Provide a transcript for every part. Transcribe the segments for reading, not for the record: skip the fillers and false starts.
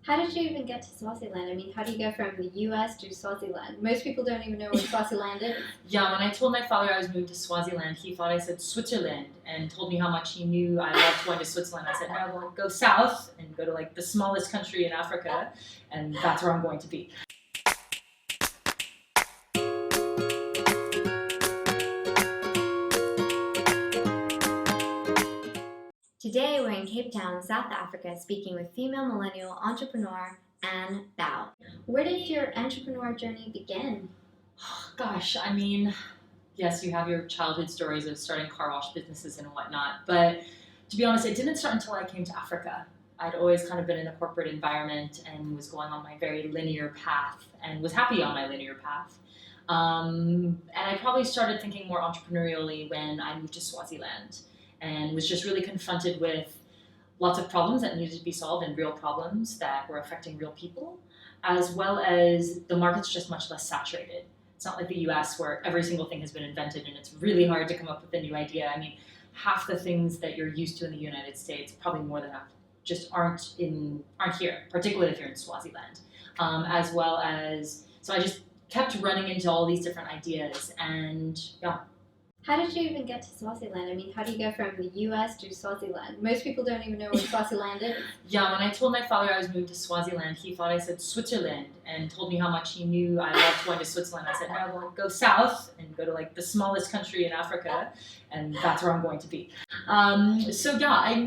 How did you even get to Swaziland? I mean, how do you go from the US to Swaziland? Most people don't even know where Swaziland is. Yeah, when I told my father I was moving to Swaziland, he thought I said Switzerland and told me how much he knew I loved going to Switzerland. I said, no, well, go south and go to like the smallest country in Africa, and that's where I'm going to be. Today, we're in Cape Town, South Africa, speaking with female millennial entrepreneur Anne Bao. Where did your entrepreneur journey begin? Gosh, I mean, yes, you have your childhood stories of starting car wash businesses and whatnot, but to be honest, it didn't start until I came to Africa. I'd always kind of been in a corporate environment and was going on my very linear path and was happy on my linear path. And I probably started thinking more entrepreneurially when I moved to Swaziland and was just really confronted with lots of problems that needed to be solved and real problems that were affecting real people, as well as the market's just much less saturated. It's not like the US where every single thing has been invented and it's really hard to come up with a new idea. I mean, half the things that you're used to in the United States, probably more than half, just aren't here, particularly if you're in Swaziland. As well as, so I just kept running into all these different ideas and yeah. How did you even get to Swaziland? I mean, how do you go from the US to Swaziland? Most people don't even know where Swaziland is. Yeah, when I told my father I was moving to Swaziland, he thought I said Switzerland and told me how much he knew I loved going to Switzerland. I said, no, well, go south and go to like the smallest country in Africa, and that's where I'm going to be. So yeah,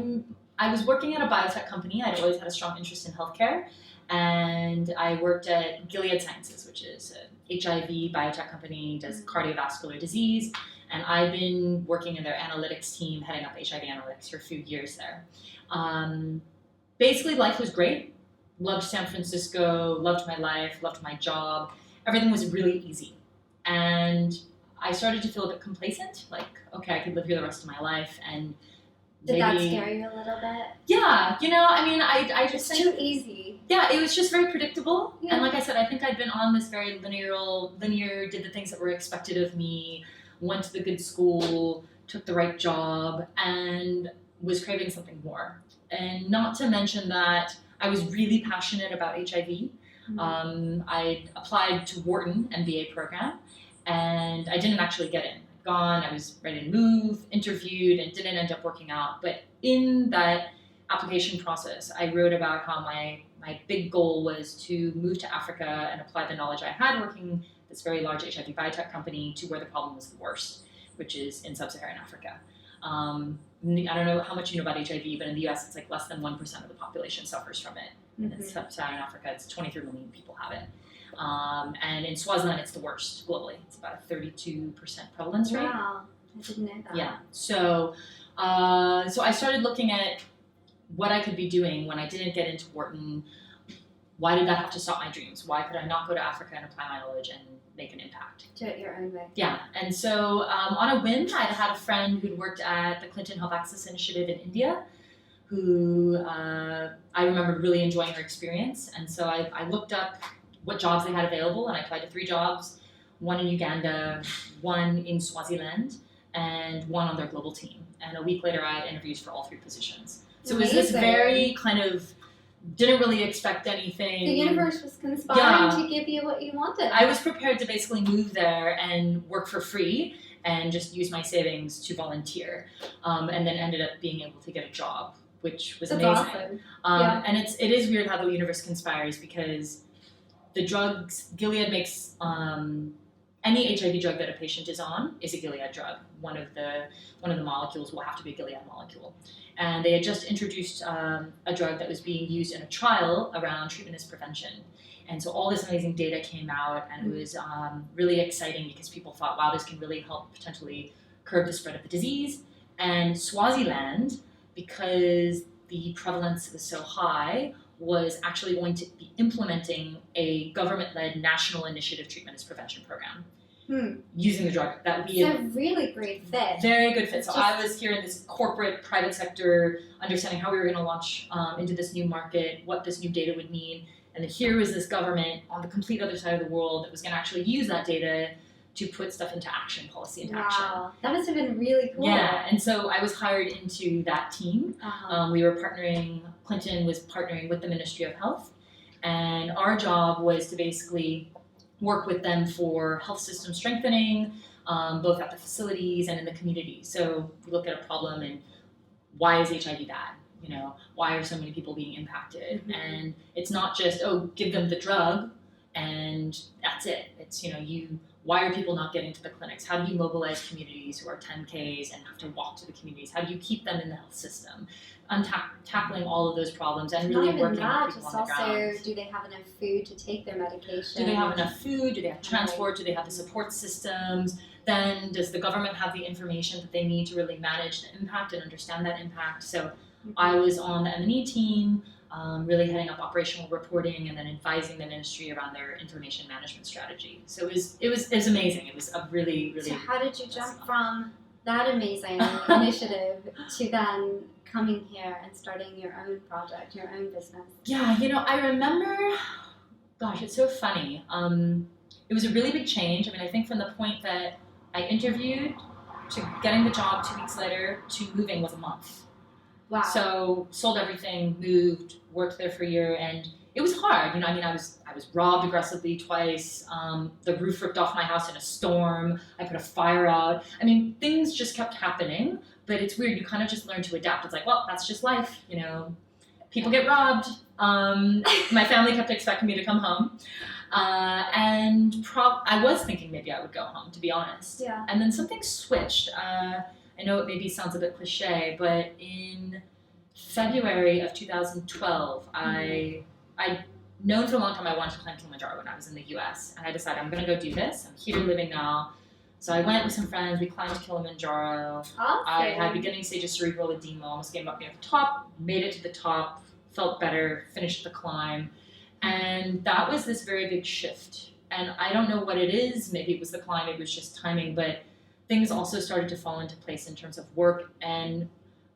I was working at a biotech company. I'd always had a strong interest in healthcare, and I worked at Gilead Sciences, which is a HIV biotech company, does cardiovascular disease. And I've been working in their analytics team, heading up HIV analytics for a few years there. Basically, life was great. Loved San Francisco, loved my life, loved my job. Everything was really easy. And I started to feel a bit complacent, like, okay, I could live here the rest of my life. And Did that scare you a little bit? Yeah, I mean, I just think... It's too easy. Yeah, it was just very predictable. Yeah. And like I said, I think I'd been on this very linear, did the things that were expected of me, went to the good school, took the right job, and was craving something more. And not to mention that I was really passionate about HIV. Mm-hmm. I applied to Wharton MBA program, and I didn't actually get in. I was ready to move, interviewed, and didn't end up working out. But in that application process, I wrote about how my big goal was to move to Africa and apply the knowledge I had working this very large HIV biotech company to where the problem was the worst, which is in sub-Saharan Africa. I don't know how much you know about HIV, but in the US, it's like less than 1% of the population suffers from it. Mm-hmm. And in sub-Saharan Africa, it's 23 million people have it. And in Swaziland, it's the worst globally. It's about a 32% prevalence rate. Wow, I didn't know that. Yeah. So I started looking at what I could be doing when I didn't get into Wharton. Why did that have to stop my dreams? Why could I not go to Africa and apply my knowledge and make an impact? Do it your own way. Yeah. And so on a whim, I'd had a friend who'd worked at the Clinton Health Access Initiative in India, who I remembered really enjoying her experience. And so I looked up what jobs they had available, and I applied to 3 jobs, one in Uganda, one in Swaziland, and one on their global team. And a week later, I had interviews for all 3 positions. So Amazing. It was this very kind of, didn't really expect anything. The universe was conspiring to give you what you wanted. I was prepared to basically move there and work for free and just use my savings to volunteer, and then ended up being able to get a job, which was That's amazing. Awesome. And it is weird how the universe conspires, because the drugs, Gilead makes, any HIV drug that a patient is on is a Gilead drug. One of the molecules will have to be a Gilead molecule. And they had just introduced a drug that was being used in a trial around treatment as prevention. And so all this amazing data came out, and it was really exciting because people thought, wow, this can really help potentially curb the spread of the disease. And Swaziland, because the prevalence was so high, was actually going to be implementing a government-led national initiative treatment as prevention program using the drug. That would be a really great fit. Very good fit. So I was here in this corporate private sector, understanding how we were going to launch into this new market, what this new data would mean, and then here was this government on the complete other side of the world that was going to actually use that data to put stuff into action, policy into action. Wow, that must have been really cool. Yeah, and so I was hired into that team. We were Clinton was partnering with the Ministry of Health, And our job was to basically work with them for health system strengthening, both at the facilities and in the community. So we look at a problem and why is HIV bad? You know, why are so many people being impacted? Mm-hmm. And it's not just, oh, give them the drug and that's it. It's, why are people not getting to the clinics? How do you mobilize communities who are 10Ks and have to walk to the communities? How do you keep them in the health system? Tackling all of those problems and really working with people on the ground. Do they have enough food to take their medication? Do they have enough food? Do they have transport? Do they have the support systems? Then does the government have the information that they need to really manage the impact and understand that impact? So I was on the M&E team, really heading up operational reporting and then advising the ministry around their information management strategy. So it was amazing. It was a really, really. So how did you jump from that amazing initiative to then coming here and starting your own project, your own business? Yeah, I remember, gosh, it's so funny. It was a really big change. I mean, I think from the point that I interviewed to getting the job 2 weeks later to moving was a month. Wow. So sold everything, moved, worked there for a year, and it was hard. I was robbed aggressively twice. The roof ripped off my house in a storm. I put a fire out. I mean, things just kept happening, but it's weird. You kind of just learn to adapt. It's like, well, that's just life. People get robbed. My family kept expecting me to come home. And I was thinking maybe I would go home, to be honest. Yeah. And then something switched. I know it maybe sounds a bit cliche, but in February of 2012, I'd known for a long time I wanted to climb Kilimanjaro when I was in the US, and I decided I'm going to go do this. I'm here living now. So I went with some friends, we climbed Kilimanjaro. Awesome. I had beginning stages of cerebral edema, almost gave up near the top, made it to the top, felt better, finished the climb. And that was this very big shift. And I don't know what it is, maybe it was the climb, it was just timing, but things also started to fall into place in terms of work and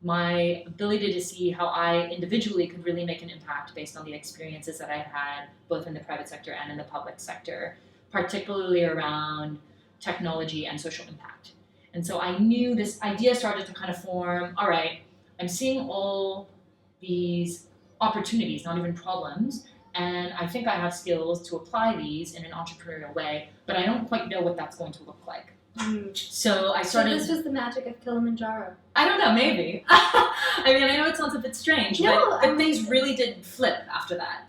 my ability to see how I individually could really make an impact based on the experiences that I'd had both in the private sector and in the public sector, particularly around technology and social impact. And so I knew this idea started to kind of form, all right, I'm seeing all these opportunities, not even problems, and I think I have skills to apply these in an entrepreneurial way, but I don't quite know what that's going to look like. So I started. So this was the magic of Kilimanjaro. I don't know, maybe. I mean, I know it sounds a bit strange, but things really did flip after that.